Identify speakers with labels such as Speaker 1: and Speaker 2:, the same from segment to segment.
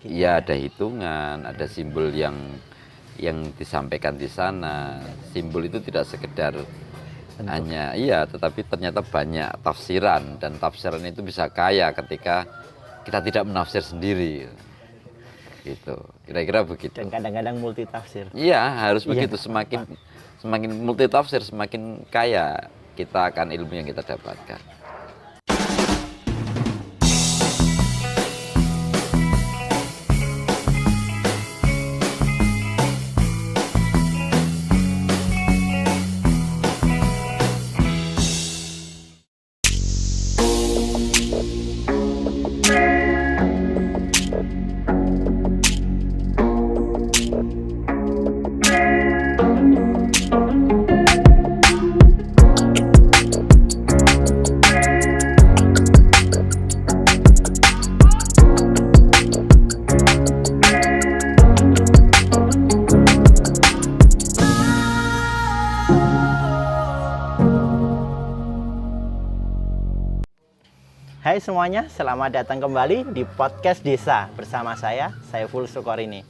Speaker 1: gitu.
Speaker 2: Ya ada hitungan, ada simbol yang disampaikan di sana. Simbol itu tidak sekedar hanya tetapi ternyata banyak tafsiran, dan tafsiran itu bisa kaya ketika kita tidak menafsir sendiri. Gitu. Kira-kira begitu.
Speaker 1: Dan kadang-kadang multi tafsir.
Speaker 2: Iya, harus begitu. Semakin multi tafsir, semakin kaya kita akan ilmu yang kita dapatkan.
Speaker 1: Hai semuanya, selamat datang kembali di podcast Desa bersama saya, Saiful Sukorini.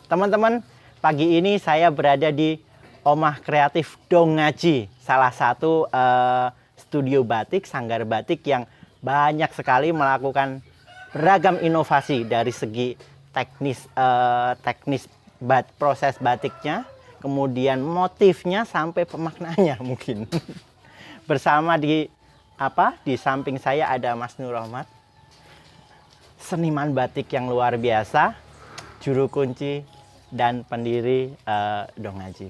Speaker 1: Teman-teman, pagi ini saya berada di Omah Kreatif Dongaji, salah satu studio batik, sanggar batik yang banyak sekali melakukan beragam inovasi dari segi teknis proses batiknya, kemudian motifnya sampai pemaknanya mungkin. Bersama di samping saya ada Mas Nur Rahmat, seniman batik yang luar biasa, juru kunci dan pendiri Dongaji.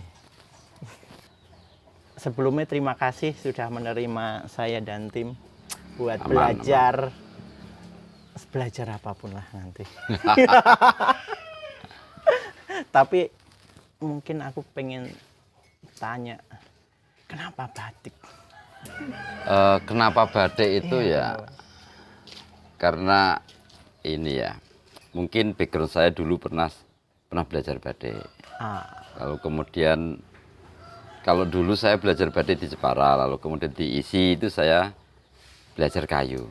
Speaker 1: Sebelumnya terima kasih sudah menerima saya dan tim buat belajar apapun lah nanti. Tapi mungkin aku pengen tanya, kenapa batik?
Speaker 2: Kenapa batik itu karena ini mungkin background saya dulu pernah belajar batik. Lalu kemudian kalau dulu saya belajar batik di Jepara, lalu kemudian di ISI itu saya belajar kayu.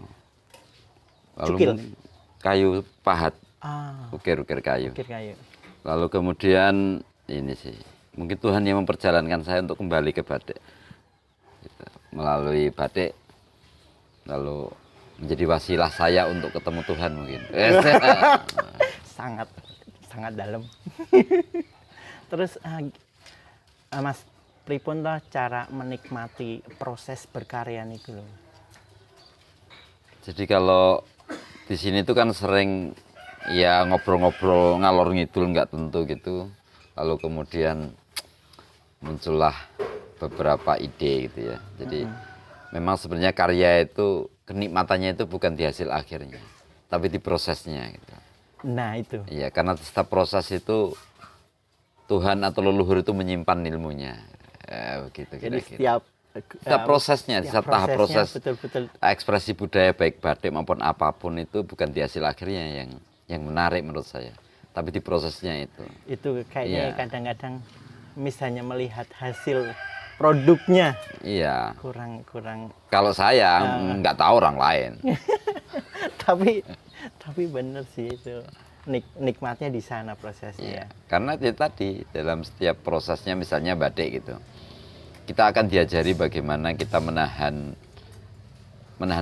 Speaker 2: Lalu kayu pahat, ukir-ukir kayu. Lalu kemudian ini sih, mungkin Tuhan yang memperjalankan saya untuk kembali ke batik. Melalui batik, lalu menjadi wasilah saya untuk ketemu Tuhan mungkin.
Speaker 1: sangat dalam. Terus Mas, pripun toh cara menikmati proses berkarya niku lho?
Speaker 2: Jadi kalau di sini tuh kan sering ngobrol-ngobrol ngalor ngidul nggak tentu gitu. Lalu kemudian muncullah beberapa ide gitu ya. Jadi memang sebenarnya karya itu kenikmatannya itu bukan di hasil akhirnya, tapi di prosesnya gitu.
Speaker 1: Nah itu.
Speaker 2: Iya, karena setiap proses itu Tuhan atau leluhur itu menyimpan ilmunya. Begitu.
Speaker 1: Jadi setiap
Speaker 2: prosesnya, setiap tahap proses
Speaker 1: betul.
Speaker 2: Ekspresi budaya baik batik maupun apapun itu bukan di hasil akhirnya yang menarik menurut saya, tapi di prosesnya itu.
Speaker 1: Itu kayaknya kadang-kadang misalnya melihat hasil produknya kurang
Speaker 2: kalau saya nggak tahu orang lain.
Speaker 1: tapi bener sih itu nikmatnya di sana prosesnya.
Speaker 2: Karena tadi dalam setiap prosesnya misalnya batik gitu, kita akan diajari bagaimana kita menahan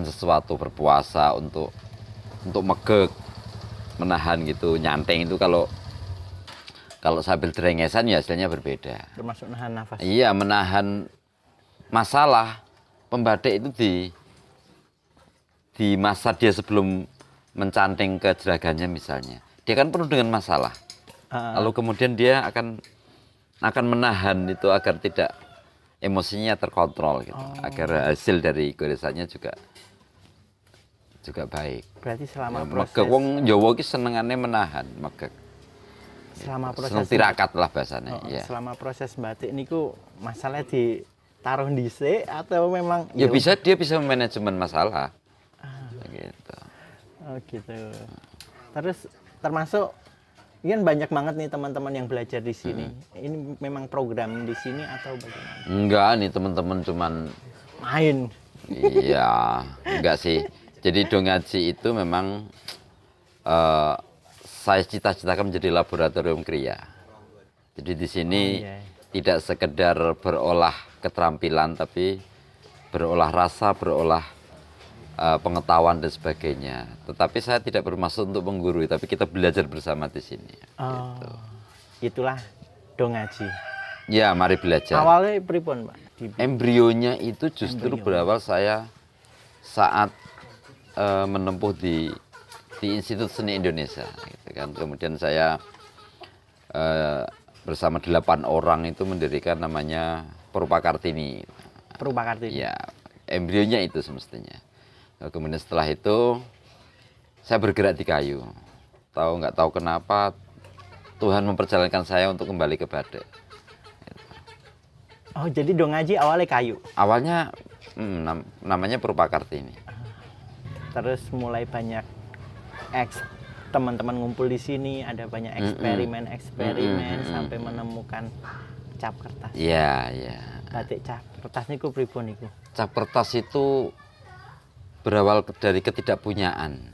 Speaker 2: sesuatu, berpuasa untuk megek, menahan gitu. Nyanteng itu kalau sambil drengesan ya hasilnya berbeda.
Speaker 1: Termasuk menahan nafas.
Speaker 2: Iya, menahan masalah. Pembatik itu di masa dia sebelum mencanting ke jeragannya misalnya, dia kan penuh dengan masalah. Lalu kemudian dia akan menahan itu agar tidak emosinya terkontrol gitu, agar hasil dari goresannya juga baik.
Speaker 1: Berarti selama proses
Speaker 2: megek wong Jawa ki senengane menahan, megek.
Speaker 1: Selama proses
Speaker 2: seneng tirakat lah bahasanya.
Speaker 1: Selama proses batik niku masalahnya ditaruh dhisik atau memang
Speaker 2: dia bisa memanajemen masalah. Gitu.
Speaker 1: Oh gitu. Terus termasuk kan banyak banget nih teman-teman yang belajar di sini. Ini memang program di sini atau bagaimana?
Speaker 2: Enggak nih, teman-teman cuman
Speaker 1: main.
Speaker 2: Iya, enggak sih. Jadi Dongaji itu memang saya cita-citakan menjadi laboratorium kriya. Jadi di sini tidak sekedar berolah keterampilan, tapi berolah rasa, berolah pengetahuan dan sebagainya. Tetapi saya tidak bermaksud untuk menggurui, tapi kita belajar bersama di sini. Gitu.
Speaker 1: Itulah Dongaji.
Speaker 2: Ya, mari belajar.
Speaker 1: Awalnya pripun, Pak?
Speaker 2: Embrionya itu justru berawal saya saat menempuh di Institut Seni Indonesia, gitu kan. Kemudian saya bersama 8 orang itu mendirikan namanya Purwakartini.
Speaker 1: Purwakartini.
Speaker 2: Ya, embrionya itu semestinya. Kemudian setelah itu saya bergerak di kayu. Nggak tahu kenapa Tuhan memperjalankan saya untuk kembali ke batik.
Speaker 1: Oh, jadi Dongaji awalnya kayu.
Speaker 2: Awalnya namanya Purwakartini.
Speaker 1: Terus mulai banyak teman-teman ngumpul di sini, ada banyak eksperimen sampai menemukan cap kertas.
Speaker 2: Iya, iya.
Speaker 1: Batik cap kertas niku pripun niku?
Speaker 2: Cap kertas itu berawal dari ketidakpunyaan.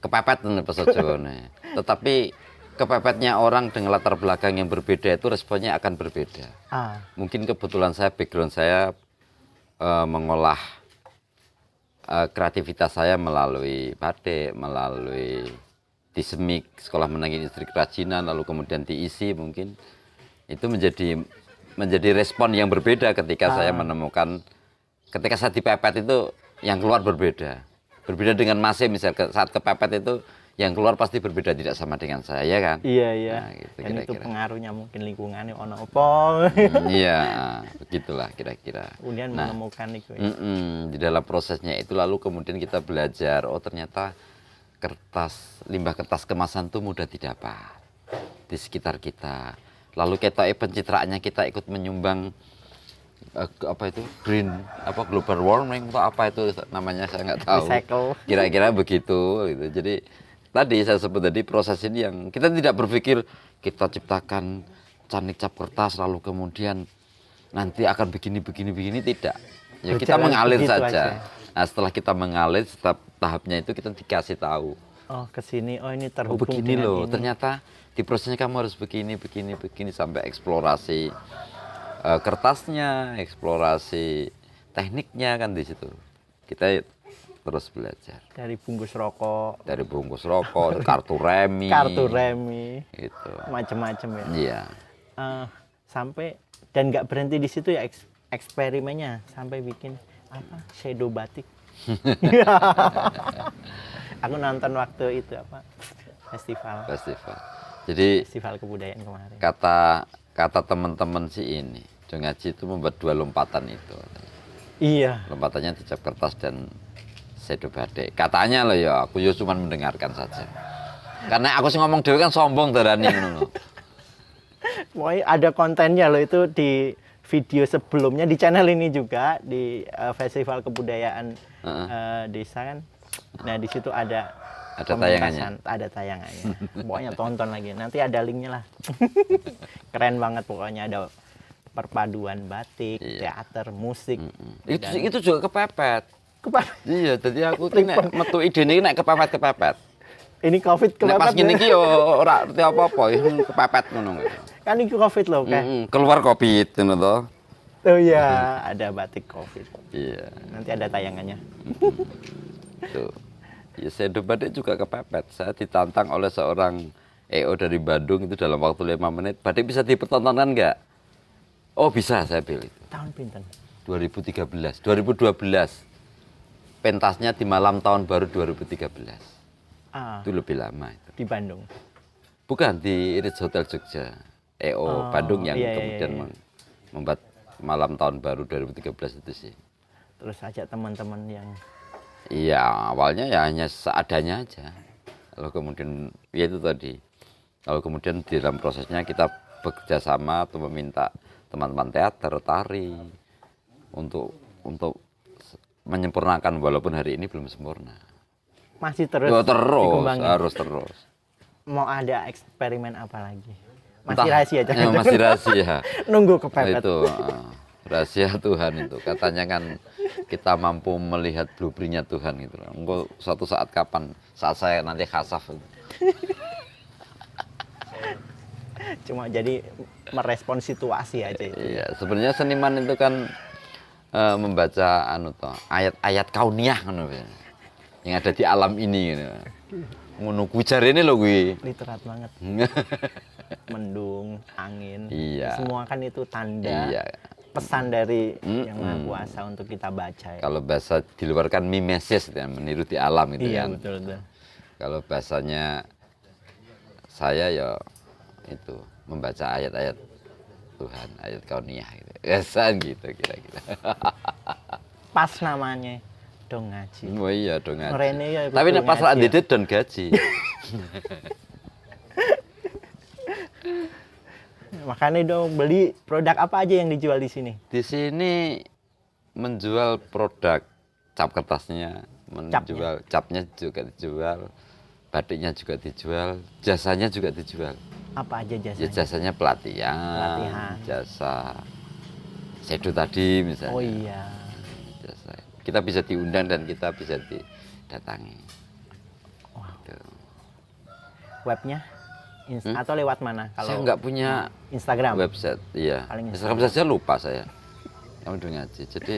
Speaker 2: Kepepet nih Pak Sojone. Tetapi kepepetnya orang dengan latar belakang yang berbeda itu responnya akan berbeda. Mungkin kebetulan background saya mengolah kreativitas saya melalui batik, melalui di Semik, Sekolah Menengah Industri Kerajinan, lalu kemudian diisi mungkin itu menjadi respon yang berbeda ketika saya menemukan, ketika saya dipepet itu yang keluar berbeda dengan Masih misalnya saat kepepet itu yang keluar pasti berbeda, tidak sama dengan saya, ya kan?
Speaker 1: Iya, iya.
Speaker 2: Nah, gitu,
Speaker 1: dan
Speaker 2: kira-kira.
Speaker 1: Itu pengaruhnya mungkin lingkungannya ono opo.
Speaker 2: Iya, begitulah kira-kira.
Speaker 1: Kemudian menemukan itu. Ya.
Speaker 2: Di dalam prosesnya itu lalu kemudian kita belajar, oh ternyata limbah kertas kemasan itu mudah didapat di sekitar kita. Lalu pencitraannya kita ikut menyumbang global warming atau apa itu namanya, saya nggak tahu.
Speaker 1: Recycle.
Speaker 2: Kira-kira begitu gitu. Jadi tadi saya sebut tadi proses ini yang kita tidak berpikir kita ciptakan canik cap kertas lalu kemudian nanti akan begini tidak. Ya kita mengalir saja. Nah, setelah kita mengalir, setiap tahapnya itu kita dikasih tahu.
Speaker 1: Oh, ke sini. Oh, ini terhubung
Speaker 2: begini
Speaker 1: dengan
Speaker 2: loh.
Speaker 1: ini.
Speaker 2: Ternyata di prosesnya kamu harus begini sampai eksplorasi kertasnya, eksplorasi tekniknya kan di situ. Kita terus belajar.
Speaker 1: Dari bungkus rokok,
Speaker 2: kartu remi. Gitu.
Speaker 1: Macam-macam ya.
Speaker 2: Iya.
Speaker 1: Sampai dan nggak berhenti di situ ya eksperimennya sampai bikin shadow batik. Aku nonton waktu itu festival.
Speaker 2: Jadi
Speaker 1: festival kebudayaan kemarin.
Speaker 2: Kata teman-teman sih ini, Dongaji itu membuat 2 lompatan itu.
Speaker 1: Iya.
Speaker 2: Lompatannya di cap kertas dan shadow batik. Katanya loh ya, aku ya cuma mendengarkan saja. Karena aku sih ngomong dewe kan sombong darani ngono.
Speaker 1: Pokoknya ada kontennya loh itu di video sebelumnya di channel ini juga di festival kebudayaan desa kan. Nah di situ ada
Speaker 2: tayangannya.
Speaker 1: Ada tayangannya. Pokoknya tonton lagi. Nanti ada linknya lah. Keren banget pokoknya, ada perpaduan batik, teater, musik.
Speaker 2: Itu juga kepepet. Iya, jadi aku nek metu ide ini nek kepepet.
Speaker 1: Ini Covid kepepet.
Speaker 2: Nek pas ngene iki yo ora ngerti apa-apa, kepepet ngono.
Speaker 1: Kan ini Covid loh, kan.
Speaker 2: Keluar Covid ngono to.
Speaker 1: Oh iya, ada batik Covid.
Speaker 2: Iya.
Speaker 1: Nanti ada tayangannya.
Speaker 2: Tuh. Ya shadow batik juga kepepet. Saya ditantang oleh seorang EO dari Bandung itu dalam waktu 5 menit. Batik bisa dipertontonkan nggak? Oh bisa, saya pilih.
Speaker 1: Tahun pinten?
Speaker 2: 2013, 2012. Pentasnya di malam tahun baru 2013. Itu lebih lama itu.
Speaker 1: Di Bandung?
Speaker 2: Bukan, di Ritz Hotel Jogja. EO Bandung yang kemudian membuat malam tahun baru 2013 itu sih.
Speaker 1: Terus ajak teman-teman yang...
Speaker 2: Iya, awalnya ya hanya seadanya aja. Lalu kemudian, ya itu tadi. Lalu kemudian di dalam prosesnya kita bekerja sama atau meminta teman-teman teater, tari untuk menyempurnakan walaupun hari ini belum sempurna.
Speaker 1: Masih terus?
Speaker 2: Ya, harus terus.
Speaker 1: Mau ada eksperimen apa lagi? Masih rahasia aja.
Speaker 2: Ya, masih rahasia.
Speaker 1: Nunggu kepepet.
Speaker 2: Itu rahasia Tuhan itu. Katanya kan kita mampu melihat blueprint-nya Tuhan gitu. Engko suatu saat kapan? Saat saya nanti khasaf.
Speaker 1: cuma jadi merespon situasi aja itu.
Speaker 2: Iya, sebenarnya seniman itu kan membaca ayat-ayat kauniyah yang ada di alam ini gitu. Ngono kuwi jarene lho kuwi.
Speaker 1: Literat banget. Mendung, angin,
Speaker 2: Iya.
Speaker 1: semua kan itu tanda
Speaker 2: Iya.
Speaker 1: pesan dari Yang Maha Kuasa untuk kita baca ya.
Speaker 2: Kalau bahasa di luar kan mimesis ya, meniru di alam gitu
Speaker 1: Iya,
Speaker 2: kan.
Speaker 1: betul.
Speaker 2: Kalau bahasanya saya ya itu membaca ayat-ayat Tuhan, ayat kauniyah gitu. Kesan gitu kira-kira.
Speaker 1: Pas namanya dong ngaji.
Speaker 2: Oh iya dong ngaji.
Speaker 1: Rene ya
Speaker 2: Tapi nek pas
Speaker 1: ngaji
Speaker 2: lak
Speaker 1: ya.
Speaker 2: ndedit don gaji.
Speaker 1: Makanya dong beli produk apa aja yang dijual di sini?
Speaker 2: Di sini menjual produk cap kertasnya, menjual capnya juga dijual, batiknya juga dijual, jasanya juga dijual.
Speaker 1: Apa aja
Speaker 2: Ya,
Speaker 1: jasanya?
Speaker 2: jasanya pelatihan, jasa sedo tadi misalnya.
Speaker 1: Oh iya.
Speaker 2: Jasa. Kita bisa diundang dan kita bisa didatangi.
Speaker 1: Wow.
Speaker 2: Gitu.
Speaker 1: Webnya? Atau lewat mana?
Speaker 2: Saya nggak punya
Speaker 1: Instagram.
Speaker 2: website, iya.
Speaker 1: Paling
Speaker 2: Instagram saja lupa saya. Yang udah ngaji. Jadi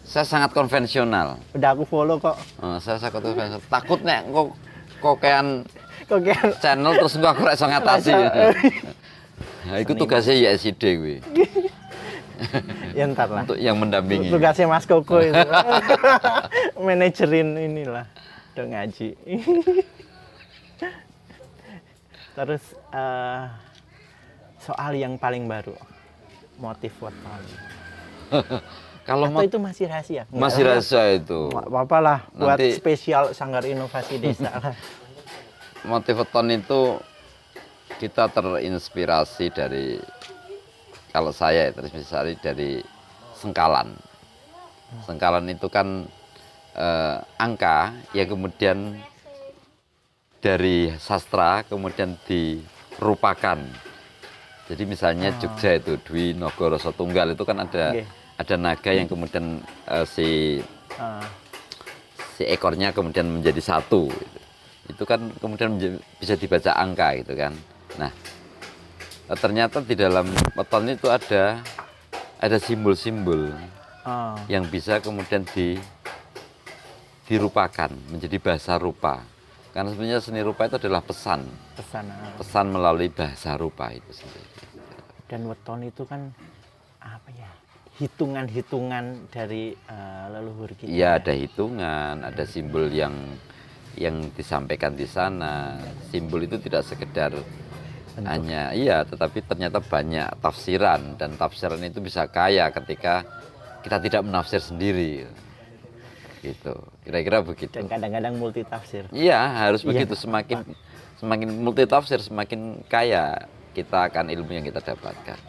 Speaker 2: saya sangat konvensional.
Speaker 1: Udah aku follow kok.
Speaker 2: Saya sangat konvensional. Takut nek kokean
Speaker 1: Kok kayak
Speaker 2: channel terus aku ora iso ngatasi. Nah, itu tugasnya YSID gue.
Speaker 1: ya ntar lah.
Speaker 2: Untuk yang mendampingi.
Speaker 1: Tugasnya Mas Koko itu. Manajerin inilah dong ngaji. Terus soal yang paling baru, motif weton.
Speaker 2: Kalau
Speaker 1: Atau itu masih rahasia?
Speaker 2: masih rahasia itu.
Speaker 1: Nggak apa-apa lah, buat
Speaker 2: Nanti-
Speaker 1: spesial Sanggar Inovasi Desa lah.
Speaker 2: Motif weton itu kita terinspirasi dari, kalau saya terinspirasi dari sengkalan. Sengkalan itu kan angka yang kemudian dari sastra kemudian dirupakan. Jadi misalnya Jogja itu Dwi Nogoro Tunggal itu kan
Speaker 1: Oke.
Speaker 2: ada naga yang kemudian si
Speaker 1: Ah,
Speaker 2: ekornya kemudian menjadi satu gitu. Itu kan kemudian bisa dibaca angka gitu kan. Nah, ternyata di dalam weton itu ada simbol-simbol
Speaker 1: ah.
Speaker 2: yang bisa kemudian dirupakan menjadi bahasa rupa. Karena sebenarnya seni rupa itu adalah pesan
Speaker 1: Pesan
Speaker 2: melalui bahasa rupa itu sendiri.
Speaker 1: dan weton itu kan apa ya? Hitungan-hitungan dari leluhur kita.
Speaker 2: Iya, ada hitungan, ada simbol yang disampaikan di sana. Simbol itu tidak sekedar hanya tetapi ternyata banyak tafsiran, dan tafsiran itu bisa kaya ketika kita tidak menafsir sendiri. Gitu. Kira-kira begitu.
Speaker 1: Dan kadang-kadang multi tafsir.
Speaker 2: Iya, harus
Speaker 1: Iya.
Speaker 2: begitu. Semakin multi tafsir, semakin kaya kita akan ilmu yang kita dapatkan.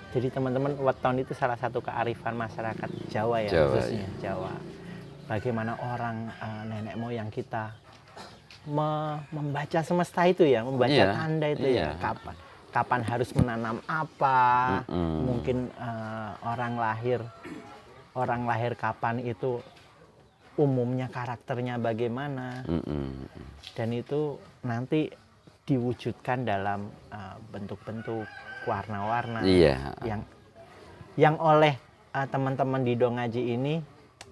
Speaker 1: Jadi teman-teman, weton itu salah satu kearifan masyarakat Jawa ya,
Speaker 2: Jawa,
Speaker 1: khususnya Jawa. Bagaimana orang nenek moyang kita membaca semesta itu ya, membaca
Speaker 2: Iya,
Speaker 1: tanda itu
Speaker 2: iya.
Speaker 1: ya, kapan harus menanam apa, mungkin orang lahir kapan itu, umumnya karakternya bagaimana, dan itu nanti diwujudkan dalam bentuk-bentuk warna-warna
Speaker 2: Iya.
Speaker 1: yang oleh teman-teman di Dongaji ini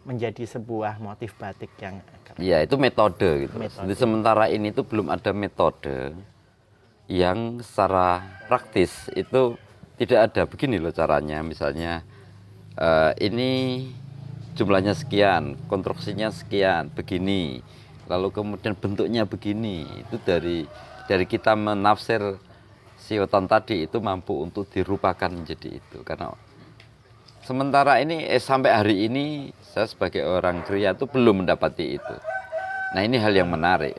Speaker 1: menjadi sebuah motif batik yang
Speaker 2: Iya, itu metode gitu.
Speaker 1: Metode.
Speaker 2: Jadi sementara ini tuh belum ada metode yang secara praktis itu tidak ada. Begini loh caranya, misalnya ini jumlahnya sekian, konstruksinya sekian, begini. Lalu kemudian bentuknya begini. Itu dari kita menafsir si weton tadi itu mampu untuk dirupakan menjadi itu. Karena sementara ini sampai hari ini saya sebagai orang kriya itu belum mendapati itu. Nah, ini hal yang menarik.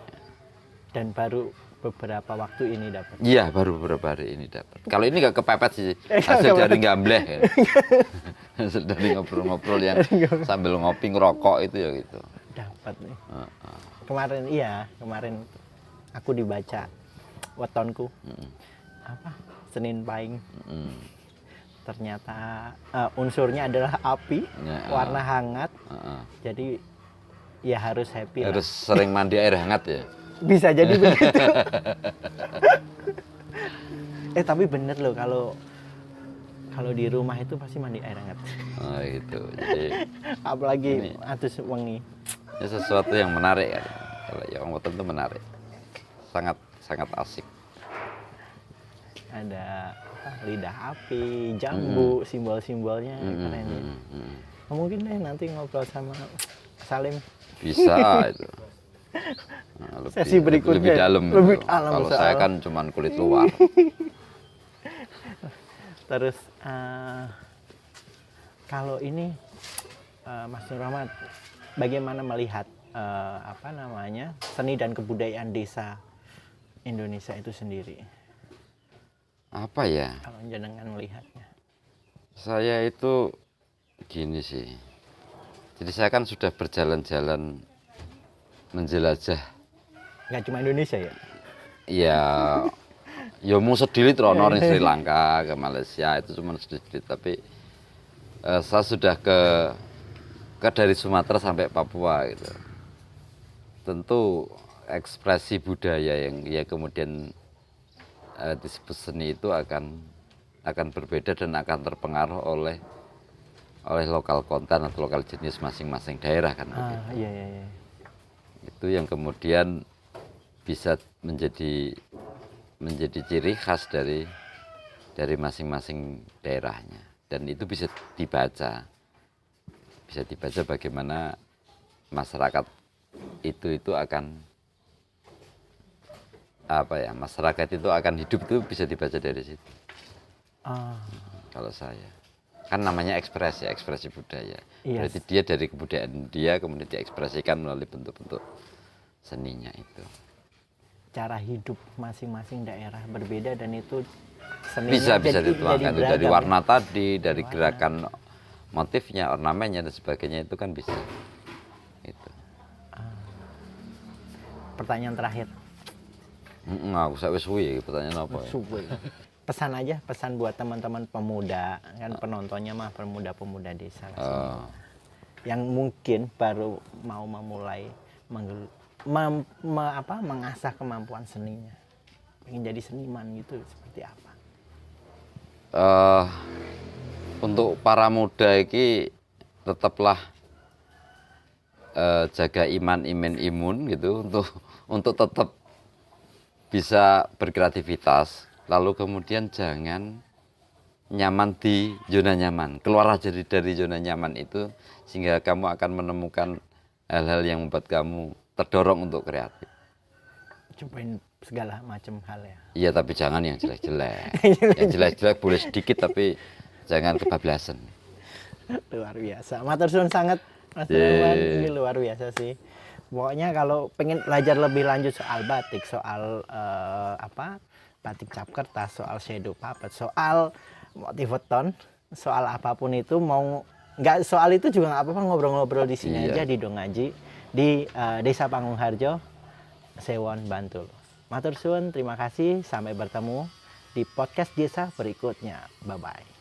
Speaker 1: dan baru beberapa waktu ini dapat.
Speaker 2: Iya, baru beberapa hari ini dapat. Kalau ini nggak kepepet sih, hasil dari gambleh. Ya. Hasil dari ngobrol-ngobrol yang sambil ngopi ngerokok itu ya gitu.
Speaker 1: Dapat nih. Kemarin aku dibaca wetonku. Apa? Senin Pahing. Ternyata unsurnya adalah api,
Speaker 2: Ya,
Speaker 1: warna hangat. Jadi ya harus happy lah.
Speaker 2: Harus sering mandi air hangat ya.
Speaker 1: Bisa jadi begitu. Tapi bener loh kalau di rumah itu pasti mandi air hangat.
Speaker 2: Nah, gitu. Jadi
Speaker 1: Apalagi
Speaker 2: ini
Speaker 1: atus wengi.
Speaker 2: sesuatu yang menarik kan. Kalau yang weton itu menarik. Sangat sangat asik.
Speaker 1: Ada lidah api, jambu, simbol-simbolnya keren ya. Mungkin deh nanti ngobrol sama Salim.
Speaker 2: Bisa itu. Nah,
Speaker 1: Sesi berikutnya
Speaker 2: lebih dalam.
Speaker 1: lebih
Speaker 2: Gitu.
Speaker 1: dalam
Speaker 2: Kalau
Speaker 1: soal.
Speaker 2: saya kan cuman kulit luar.
Speaker 1: Terus kalau ini Mas Nur Rahmat, bagaimana melihat seni dan kebudayaan desa Indonesia itu sendiri?
Speaker 2: Apa ya?
Speaker 1: Kalau jenengan melihatnya.
Speaker 2: Saya itu gini sih. Jadi saya kan sudah berjalan-jalan menjelajah.
Speaker 1: Nggak cuma Indonesia ya?
Speaker 2: Ya mau sedilit rono di Sri Lanka, ke Malaysia itu cuma sedikit, tapi saya sudah ke dari Sumatera sampai Papua gitu. Tentu ekspresi budaya yang ya kemudian disebut seni itu akan berbeda dan akan terpengaruh oleh lokal konten atau lokal jenis masing-masing daerah kan begitu.
Speaker 1: Iya.
Speaker 2: Itu yang kemudian bisa menjadi ciri khas dari masing-masing daerahnya, dan itu bisa dibaca bagaimana masyarakat itu akan masyarakat itu akan hidup, itu bisa dibaca dari situ. Kalau saya kan namanya ekspresi budaya.
Speaker 1: Yes.
Speaker 2: Berarti dia dari kebudayaan dia kemudian diekspresikan melalui bentuk-bentuk seninya itu.
Speaker 1: Cara hidup masing-masing daerah berbeda dan itu seninya
Speaker 2: Bisa
Speaker 1: jadi
Speaker 2: dituangkan itu
Speaker 1: beragam,
Speaker 2: dari
Speaker 1: ya?
Speaker 2: warna tadi, dari gerakan motifnya, ornamennya dan sebagainya, itu kan bisa. Itu.
Speaker 1: Pertanyaan terakhir.
Speaker 2: Aku saya wis suwi pertanyaan apa ya?
Speaker 1: Pesan aja, pesan buat teman-teman pemuda, kan penontonnya mah pemuda-pemuda desa lah, yang mungkin baru mau memulai mengasah kemampuan seninya, ingin jadi seniman gitu, seperti apa?
Speaker 2: Untuk para muda ini tetaplah jaga imun gitu untuk tetap bisa berkreativitas, lalu kemudian jangan nyaman di zona nyaman, keluar aja dari zona nyaman itu, sehingga kamu akan menemukan hal-hal yang membuat kamu terdorong untuk kreatif.
Speaker 1: Cobain segala macam hal ya.
Speaker 2: Iya, tapi jangan yang jelek-jelek. Yang jelek-jelek boleh sedikit, tapi jangan kebablasan.
Speaker 1: Luar biasa, matur suwun sangat Mas Rahman, ini luar biasa sih. Pokoknya kalau pengen belajar lebih lanjut soal batik, soal batik cap kertas, soal shadow puppet, soal motif weton, soal apapun itu, mau nggak soal itu juga nggak apa-apa, ngobrol-ngobrol di sini aja di Dongaji, di Desa Pangungharjo, Sewon, Bantul. Matur suwun, terima kasih, sampai bertemu di podcast desa berikutnya. Bye bye.